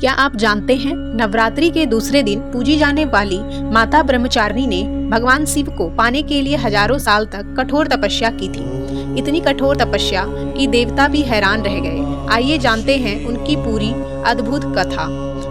क्या आप जानते हैं नवरात्रि के दूसरे दिन पूजी जाने वाली माता ब्रह्मचारिणी ने भगवान शिव को पाने के लिए हजारों साल तक कठोर तपस्या की थी। इतनी कठोर तपस्या कि देवता भी हैरान रह गए। आइए जानते हैं उनकी पूरी अद्भुत कथा।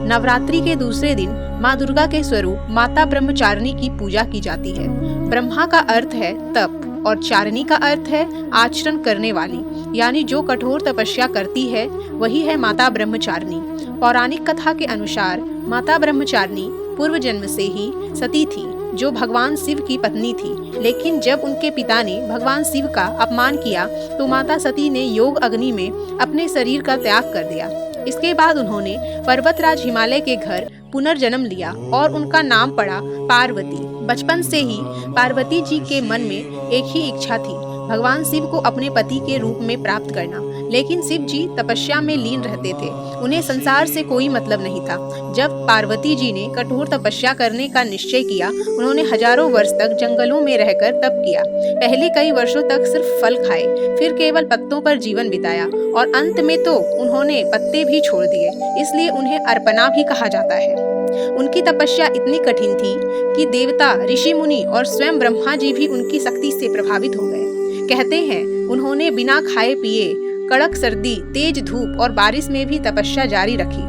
नवरात्रि के दूसरे दिन माँ दुर्गा के स्वरूप माता ब्रह्मचारिणी की पूजा की जाती है। ब्रह्मा का अर्थ है तप और चारिणी का अर्थ है आचरण करने वाली, यानी जो कठोर तपस्या करती है वही है माता ब्रह्मचारिणी। पौराणिक कथा के अनुसार माता ब्रह्मचारिणी पूर्व जन्म से ही सती थी, जो भगवान शिव की पत्नी थी। लेकिन जब उनके पिता ने भगवान शिव का अपमान किया तो माता सती ने योग अग्नि में अपने शरीर का त्याग कर दिया। इसके बाद उन्होंने पर्वतराज हिमालय के घर पुनर्जन्म लिया और उनका नाम पड़ा पार्वती। बचपन से ही पार्वती जी के मन में एक ही इच्छा थी, भगवान शिव को अपने पति के रूप में प्राप्त करना। लेकिन शिव जी तपस्या में लीन रहते थे, उन्हें संसार से कोई मतलब नहीं था। जब पार्वती जी ने कठोर तपस्या करने का निश्चय किया, उन्होंने हजारों वर्ष तक जंगलों में रहकर तप किया। पहले कई वर्षों तक सिर्फ फल खाए, फिर केवल पत्तों पर जीवन बिताया और अंत में तो उन्होंने पत्ते भी छोड़ दिए, इसलिए उन्हें अर्पणा भी कहा जाता है। उनकी तपस्या इतनी कठिन थी कि देवता, ऋषि मुनि और स्वयं ब्रह्मा जी भी उनकी शक्ति से प्रभावित हो गए। कहते हैं उन्होंने बिना खाए पिए कड़क सर्दी, तेज धूप और बारिश में भी तपस्या जारी रखी।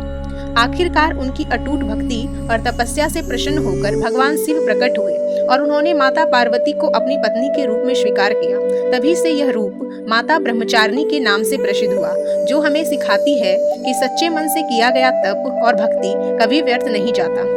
आखिरकार उनकी अटूट भक्ति और तपस्या से प्रसन्न होकर भगवान शिव प्रकट हुए और उन्होंने माता पार्वती को अपनी पत्नी के रूप में स्वीकार किया। तभी से यह रूप माता ब्रह्मचारिणी के नाम से प्रसिद्ध हुआ, जो हमें सिखाती है कि सच्चे मन से किया गया तप और भक्ति कभी व्यर्थ नहीं जाता।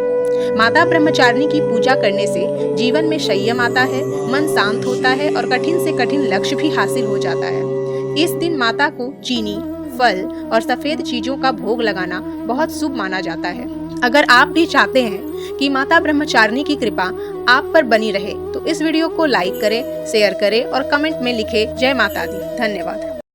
माता ब्रह्मचारिणी की पूजा करने से जीवन में संयम आता है, मन शांत होता है और कठिन से कठिन लक्ष्य भी हासिल हो जाता है। इस दिन माता को चीनी, फल और सफेद चीजों का भोग लगाना बहुत शुभ माना जाता है। अगर आप भी चाहते हैं कि माता ब्रह्मचारिणी की कृपा आप पर बनी रहे तो इस वीडियो को लाइक करें, शेयर करें और कमेंट में लिखें जय माता दी। धन्यवाद।